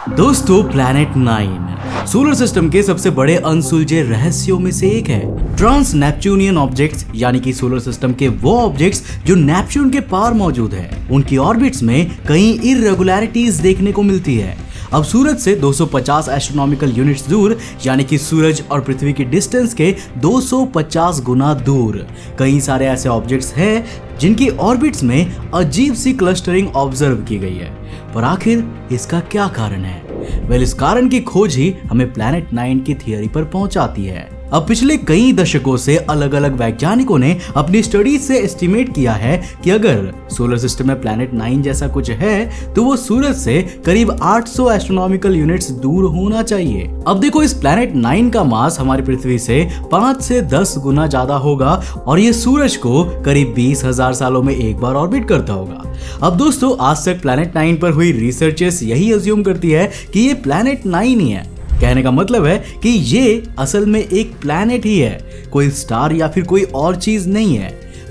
दोस्तों, planet 9 solar system के सबसे बड़े अनसुलझे रहस्यों में से एक है। ट्रांस नेपच्यूनियन ऑब्जेक्ट्स यानी कि सोलर सिस्टम के वो ऑब्जेक्ट्स जो नेपच्यून के पार मौजूद है, उनकी ऑर्बिट्स में कई इरेगुलरिटीज देखने को मिलती है। अब सूरज से 250 एस्ट्रोनॉमिकल यूनिट्स दूर यानी कि सूरज और पृथ्वी की डिस्टेंस के 250 गुना दूर कई सारे ऐसे ऑब्जेक्ट्स हैं जिनकी ऑर्बिट्स में अजीब सी क्लस्टरिंग ऑब्जर्व की गई है। पर आखिर इसका क्या कारण है? इस कारण की खोज ही हमें प्लैनेट 9 की थियरी पर पहुंचाती है। अब पिछले कई दशकों से अलग अलग वैज्ञानिकों ने अपनी स्टडीज से एस्टिमेट किया है कि अगर सोलर सिस्टम में प्लैनेट 9 जैसा कुछ है तो वो सूरज से करीब 800 एस्ट्रोनॉमिकल यूनिट्स दूर होना चाहिए। अब देखो, इस प्लैनेट 9 का मास हमारी पृथ्वी से 5 से 10 गुना ज्यादा होगा और ये सूरज को करीब 20,000 सालों में एक बार ऑर्बिट करता होगा। अब दोस्तों, आज तक प्लैनेट 9 पर हुई रिसर्चेस यही अज्यूम करती है कि ये प्लैनेट 9 ही है। कहने का मतलब है कि ये असल में एक प्लैनेट ही है, कोई स्टार या फिर कोई और चीज नहीं है।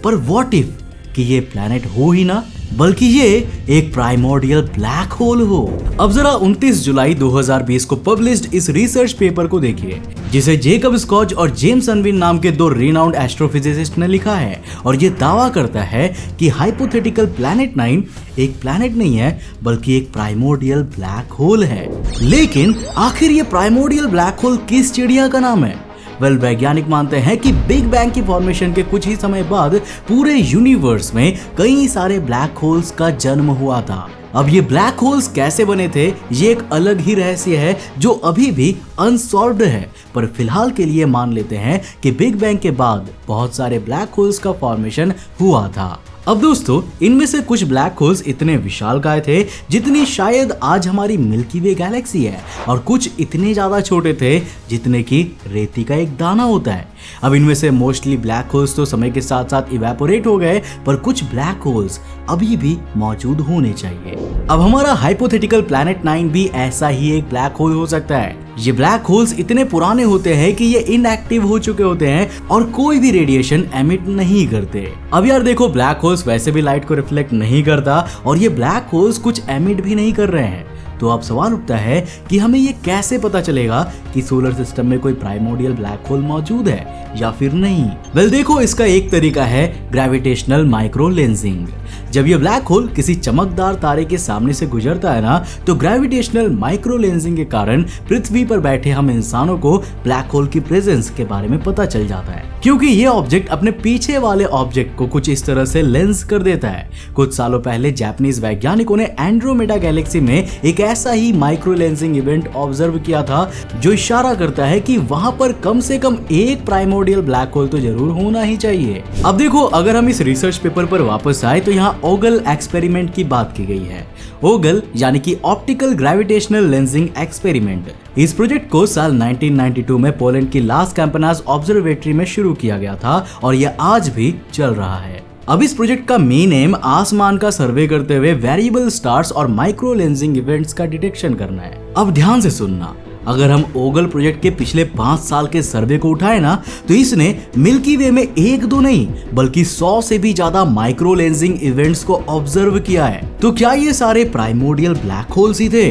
पर व्हाट इफ कि ये प्लैनेट हो ही ना, बल्कि ये एक प्राइमोर्डियल ब्लैक होल हो। अब जरा 29 जुलाई 2020 को पब्लिश्ड इस रिसर्च पेपर को देखिए, जिसे जेकब स्कॉच और जेम्स अनविन नाम के दो रिनाउंड एस्ट्रोफिजिसिस्ट ने लिखा है। और ये दावा करता है कि हाइपोथेटिकल प्लैनेट 9 एक प्लैनेट नहीं है बल्कि एक प्राइमोर्डियल ब्लैक होल है। लेकिन आखिर ये प्राइमोर्डियल ब्लैक होल किस चिड़िया का नाम है? वैज्ञानिक मानते हैं कि बिग बैंग की फॉर्मेशन के कुछ ही समय बाद पूरे यूनिवर्स में कई सारे ब्लैक होल्स का जन्म हुआ था। अब ये ब्लैक होल्स कैसे बने थे, ये एक अलग ही रहस्य है जो अभी भी अनसॉल्व्ड है। पर फिलहाल के लिए मान लेते हैं कि बिग बैंग के बाद बहुत सारे ब्लैक होल्स का फॉर्मेशन हुआ था। अब दोस्तों, इनमें से कुछ ब्लैक होल्स इतने विशालकाय थे जितनी शायद आज हमारी मिल्की वे गैलेक्सी है, और कुछ इतने ज्यादा छोटे थे जितने की रेती का एक दाना होता है। अब इनमें से मोस्टली ब्लैक होल्स तो समय के साथ साथ इवेपोरेट हो गए, पर कुछ ब्लैक होल्स अभी भी मौजूद होने चाहिए। अब हमारा हाइपोथेटिकल प्लैनेट 9 भी ऐसा ही एक ब्लैक होल हो सकता है। ये ब्लैक होल्स इतने पुराने होते हैं कि ये इनएक्टिव हो चुके होते हैं और कोई भी रेडिएशन एमिट नहीं करते। अब यार देखो, ब्लैक होल्स वैसे भी लाइट को रिफ्लेक्ट नहीं करता और ये ब्लैक होल्स कुछ एमिट भी नहीं कर रहे हैं। तो अब सवाल उठता है कि हमें ये कैसे पता चलेगा कि सोलर सिस्टम में कोई प्राइमोर्डियल ब्लैक होल मौजूद है या फिर नहीं? देखो, इसका एक तरीका है ग्रेविटेशनल माइक्रो लेंसिंग। जब ये ब्लैक होल किसी चमकदार तारे के सामने से गुजरता है ना, तो ग्रेविटेशनल माइक्रो लेंसिंग के कारण पृथ्वी पर बैठे हम इंसानों को ब्लैक होल की प्रेजेंस के बारे में पता चल जाता है, क्योंकि ये ऑब्जेक्ट अपने पीछे वाले ऑब्जेक्ट को कुछ इस तरह से लेंस कर देता है। कुछ सालों पहले जापानीज वैज्ञानिकों ने एंड्रोमेडा गैलेक्सी में एक ऐसा ही माइक्रो लेंसिंग इवेंट ऑब्जर्व किया था जो इशारा करता है कि वहां पर कम से कम एक प्राइमोर्डियल ब्लैक होल तो जरूर होना ही चाहिए। अब देखो, अगर हम इस रिसर्च पेपर पर वापस आए तो यहाँ ओगल एक्सपेरिमेंट की बात की गई है। ओगल यानी कि ऑप्टिकल ग्रेविटेशनल लेंसिंग एक्सपेरिमेंट। इस प्रोजेक्ट को साल 1992 में पोलैंड की लास कैंपनास ऑब्जर्वेटरी में शुरू किया गया था और यह आज भी चल रहा है। अब इस प्रोजेक्ट का मेन एम आसमान का सर्वे करते हुए वेरिएबल स्टार्स और माइक्रो लेंसिंग इवेंट्स का डिटेक्शन करना है। अब ध्यान से सुनना, अगर हम ओगल प्रोजेक्ट के पिछले 5 साल के सर्वे को उठाए ना, तो इसने मिल्की वे में एक दो नहीं बल्कि 100 से भी ज्यादा माइक्रो लेंसिंग इवेंट्स को ऑब्जर्व किया है। तो क्या ये सारे प्राइमोर्डियल ब्लैक होल्स ही थे?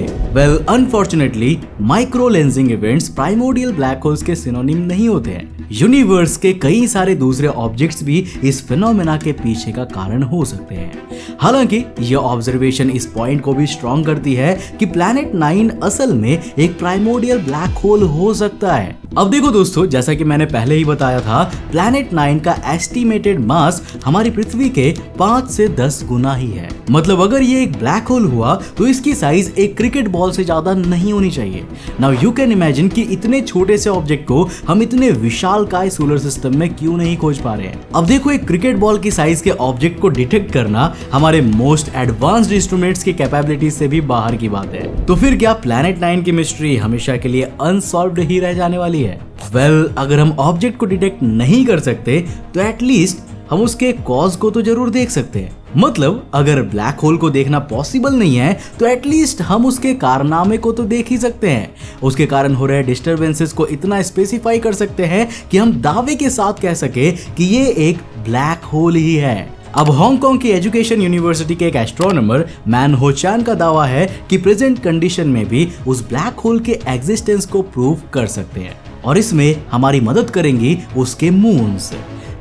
Unfortunately micro lensing events primordial black holes के सिनोनिम नहीं होते हैं। यूनिवर्स के कई सारे दूसरे ऑब्जेक्ट्स भी इस फिनोमेना के पीछे का कारण हो सकते हैं। हालांकि यह ऑब्जर्वेशन इस पॉइंट को भी स्ट्रॉन्ग करती है कि प्लैनेट 9 असल में एक प्राइमोर्डियल ब्लैक होल हो सकता है। अब देखो दोस्तों, जैसा कि मैंने पहले ही बताया था, प्लैनेट 9 का एस्टिमेटेड मास हमारी पृथ्वी के 5 से 10 गुना ही है। मतलब अगर ये एक ब्लैक होल हुआ तो इसकी साइज एक क्रिकेट बॉल से ज्यादा नहीं होनी चाहिए। नाउ यू कैन इमेजिन कि इतने छोटे से ऑब्जेक्ट को हम इतने विशालकाय सोलर सिस्टम में क्यों नहीं खोज पा रहे हैं। अब देखो, एक क्रिकेट बॉल की साइज के ऑब्जेक्ट को डिटेक्ट करना हमारे मोस्ट एडवांस्ड इंस्ट्रूमेंट्स की कैपेबिलिटीज से भी बाहर की बात है। तो फिर क्या प्लैनेट 9 की मिस्ट्री हमेशा के लिए अनसॉल्व्ड ही रह जाने वाली है? अगर हम ऑब्जेक्ट को डिटेक्ट नहीं कर सकते तो एटलीस्ट हम उसके कॉज को तो जरूर देख सकते हैं। मतलब अगर ब्लैक होल को देखना पॉसिबल नहीं है तो एटलीस्ट हम उसके कारनामे को तो देख ही सकते हैं। उसके कारण हो रहे डिस्टरबेंसेस को इतना स्पेसिफाई कर सकते हैं कि हम दावे के साथ कह सके कि ये एक ब्लैक होल ही है। अब हांगकांग की एजुकेशन यूनिवर्सिटी के एक एस्ट्रोनॉमर मैन हो चैन का दावा है कि प्रेजेंट कंडीशन में भी उस ब्लैक होल के एग्जिस्टेंस को प्रूव कर सकते हैं और इसमें हमारी मदद करेंगी उसके मून्स।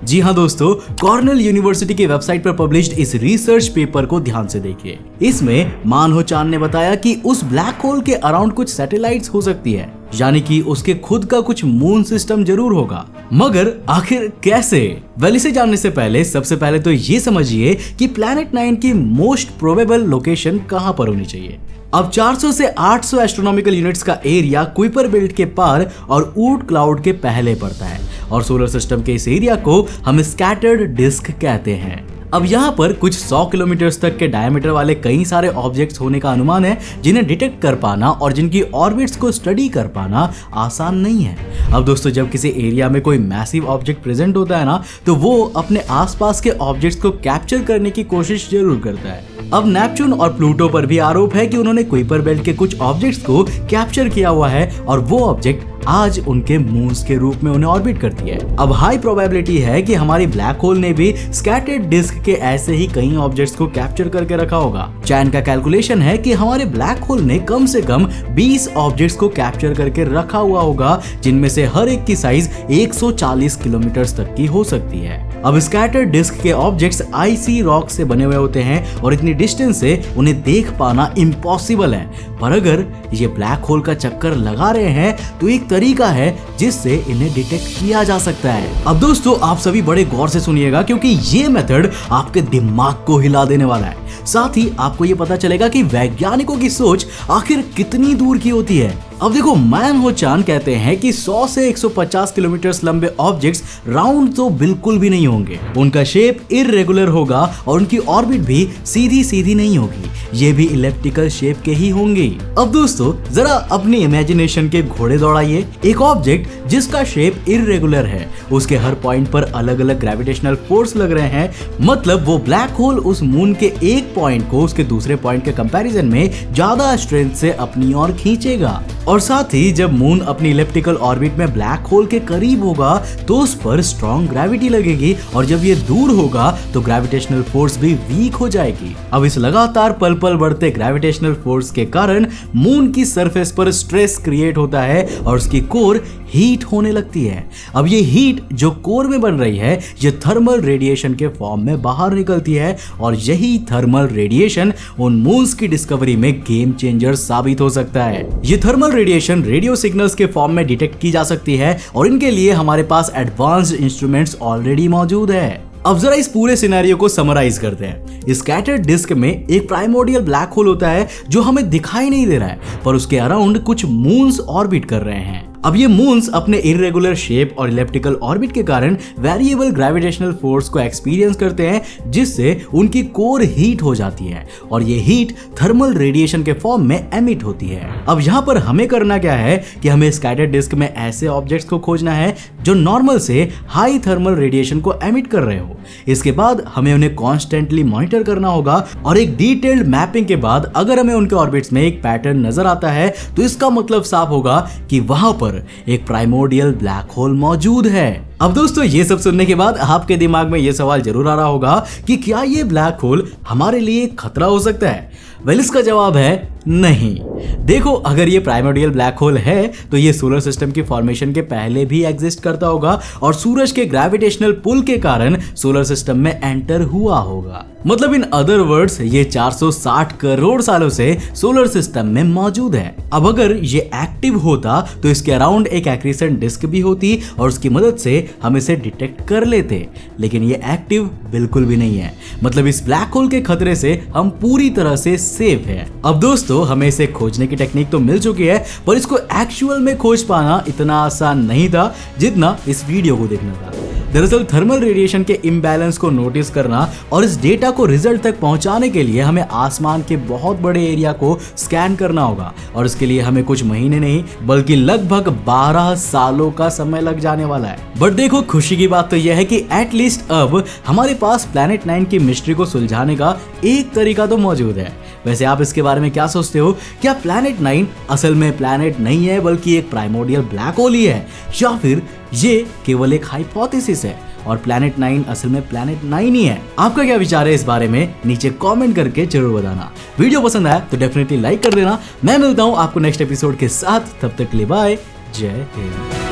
जी हाँ दोस्तों, कॉर्नेल यूनिवर्सिटी की वेबसाइट पर पब्लिश्ड इस रिसर्च पेपर को ध्यान से देखिए। इसमें मान हो चान ने बताया कि उस ब्लैक होल के अराउंड कुछ सैटेलाइट्स हो सकती है, यानी कि उसके खुद का कुछ मून सिस्टम जरूर होगा, मगर आखिर कैसे? वेल, इसे जानने से पहले सबसे पहले तो ये समझिए कि प्लैनेट 9 की मोस्ट प्रोबेबल लोकेशन कहां पर होनी चाहिए। अब 400 से 800 एस्ट्रोनॉमिकल यूनिट्स का एरिया कुइपर बेल्ट के पार और ऊट क्लाउड के पहले पड़ता है और सोलर सिस्टम के इस एरिया को हम स्कैटर्ड डिस्क कहते हैं। अब यहाँ पर कुछ 100 किलोमीटर तक के डायमीटर वाले कई सारे ऑब्जेक्ट्स होने का अनुमान है, जिन्हें डिटेक्ट कर पाना और जिनकी ऑर्बिट्स को स्टडी कर पाना आसान नहीं है। अब दोस्तों, जब किसी एरिया में कोई मैसिव ऑब्जेक्ट प्रेजेंट होता है ना, तो वो अपने आसपास के ऑब्जेक्ट्स को कैप्चर करने की कोशिश जरूर करता है। अब नेपच्यून और प्लूटो पर भी आरोप है कि उन्होंने कुइपर बेल्ट के कुछ ऑब्जेक्ट्स को कैप्चर किया हुआ है और वो ऑब्जेक्ट आज उनके मून्स के रूप में उन्हें ऑर्बिट करती है। अब हाई प्रोबेबिलिटी है कि हमारी ब्लैक होल ने भी स्कैटर्ड डिस्क के ऐसे ही कई ऑब्जेक्ट्स को कैप्चर करके रखा होगा। चैन का कैलकुलेशन है कि हमारे ब्लैक होल ने कम से कम 20 ऑब्जेक्ट्स को कैप्चर करके रखा हुआ होगा, जिनमें से हर एक की साइज 140 किलोमीटर तक की हो सकती है। अब स्कैटर्ड डिस्क के ऑब्जेक्ट्स आईसी रॉक से बने हुए होते हैं और इतनी डिस्टेंस से उन्हें देख पाना इम्पॉसिबल है, पर अगर ये ब्लैक होल का चक्कर लगा रहे हैं तो एक तरीका है जिससे इन्हें डिटेक्ट किया जा सकता है। अब दोस्तों, आप सभी बड़े गौर से सुनिएगा, क्योंकि ये मेथड आपके दिमाग को हिला देने वाला है। साथ ही आपको ये पता चलेगा कि वैज्ञानिकों की सोच आखिर कितनी दूर की होती है। अब देखो, मैन हो चान कहते हैं कि 100 से 150 किलोमीटर लंबे ऑब्जेक्ट्स राउंड तो बिल्कुल भी नहीं होंगे, उनका शेप इररेगुलर होगा और उनकी ऑर्बिट भी सीधी सीधी नहीं होगी, ये भी इलिप्टिकल शेप के ही होंगे। अब दोस्तों, जरा अपनी इमेजिनेशन के घोड़े दौड़ाइए। एक ऑब्जेक्ट जिसका शेप इररेगुलर है, उसके हर पॉइंट पर अलग अलग ग्रेविटेशनल फोर्स लग रहे हैं, मतलब वो ब्लैक होल उस मून के एक पॉइंट को उसके दूसरे पॉइंट के कंपैरिजन में ज्यादा स्ट्रेंथ से अपनी ओर खींचेगा। और साथ ही जब मून अपनी इलिप्टिकल ऑर्बिट में ब्लैक होल के करीब होगा तो उस पर स्ट्रॉन्ग ग्रेविटी लगेगी, और जब ये दूर होगा तो ग्रेविटेशनल फोर्स भी वीक हो जाएगी। अब इस लगातार पल पल बढ़ते ग्रेविटेशनल फोर्स के कारण मून की सरफेस पर स्ट्रेस क्रिएट होता है और उसकी कोर हीट होने लगती है। अब ये हीट जो कोर में बन रही है, ये थर्मल रेडिएशन के फॉर्म में बाहर निकलती है, और यही थर्मल रेडिएशन उन मून्स की डिस्कवरी में गेम चेंजर साबित हो सकता है। ये थर्मल रेडिएशन रेडियो सिग्नल्स के फॉर्म में डिटेक्ट की जा सकती है और इनके लिए हमारे पास एडवांस्ड इंस्ट्रूमेंट्स ऑलरेडी मौजूद है। अब जरा इस पूरे सिनेरियो को समराइज करते हैं। स्कैटर्ड डिस्क में एक प्राइमोर्डियल ब्लैक होल होता है जो हमें दिखाई नहीं दे रहा है, पर उसके अराउंड कुछ मून्स ऑर्बिट कर रहे हैं। अब ये मून्स अपने इररेगुलर शेप और इलिप्टिकल ऑर्बिट के कारण वेरिएबल ग्रेविटेशनल फोर्स को एक्सपीरियंस करते हैं, जिससे उनकी कोर हीट हो जाती है और ये हीट थर्मल रेडिएशन के फॉर्म में एमिट होती है। अब यहाँ पर हमें करना क्या है कि हमें स्कैटर्ड डिस्क में ऐसे ऑब्जेक्ट्स को खोजना है जो नॉर्मल से हाई थर्मल रेडिएशन को एमिट कर रहे हो। इसके बाद हमें उन्हें कॉन्स्टेंटली मॉनिटर करना होगा और एक डिटेल्ड मैपिंग के बाद अगर हमें उनके ऑर्बिट्स में एक पैटर्न नजर आता है तो इसका मतलब साफ होगा कि वहां पर एक प्राइमोर्डियल ब्लैक होल मौजूद है। अब दोस्तों, ये सब सुनने के बाद आपके दिमाग में ये सवाल जरूर आ रहा होगा कि क्या ये ब्लैक होल हमारे लिए खतरा हो सकता है? वेल, इसका जवाब है नहीं। देखो, अगर ये प्राइमोर्डियल ब्लैक होल है तो ये सोलर सिस्टम की फॉर्मेशन के पहले भी एग्जिस्ट करता होगा और सूरज के ग्रेविटेशनल पुल के कारण सोलर सिस्टम में एंटर हुआ होगा। मतलब इन अदर वर्ड्स, ये 460 करोड़ सालों से सोलर सिस्टम में मौजूद है। अब अगर ये एक्टिव होता तो इसके अराउंड एक एक्रीसेंट डिस्क भी होती और उसकी मदद से हम इसे डिटेक्ट कर लेते, लेकिन ये एक्टिव बिल्कुल भी नहीं है। मतलब इस ब्लैक होल के खतरे से हम पूरी तरह से सेफ है। अब दोस्तों, हमें इसे खोजने की टेक्निक तो मिल चुकी है, पर इसको एक्चुअल में खोज पाना इतना आसान नहीं था जितना इस वीडियो को देखना था। दरअसल थर्मल रेडिएशन के इम्बैलेंस को नोटिस करना और इस डेटा को रिजल्ट तक पहुंचाने के लिए हमें आसमान के बहुत बड़े एरिया को स्कैन करना होगा, और इसके लिए हमें कुछ महीने नहीं बल्कि लगभग 12 सालों का समय लग जाने वाला है। बट देखो, खुशी की बात तो यह है कि एटलीस्ट अब हमारे पास प्लैनेट 9 की मिस्ट्री को सुलझाने का एक तरीका तो मौजूद है। वैसे आप इसके बारे में क्या सोचते हो? क्या प्लैनेट 9 असल में प्लैनेट नहीं है बल्कि एक प्राइमोर्डियल ब्लैक होल ही है, या फिर ये केवल एक हाइपोथेसिस है और प्लैनेट 9 असल में प्लैनेट 9 ही है? आपका क्या विचार है इस बारे में? नीचे कमेंट करके जरूर बताना। वीडियो पसंद आया तो डेफिनेटली लाइक कर देना। मैं मिलता हूं आपको नेक्स्ट एपिसोड के साथ, तब तक के लिए बाय, जय हिंद।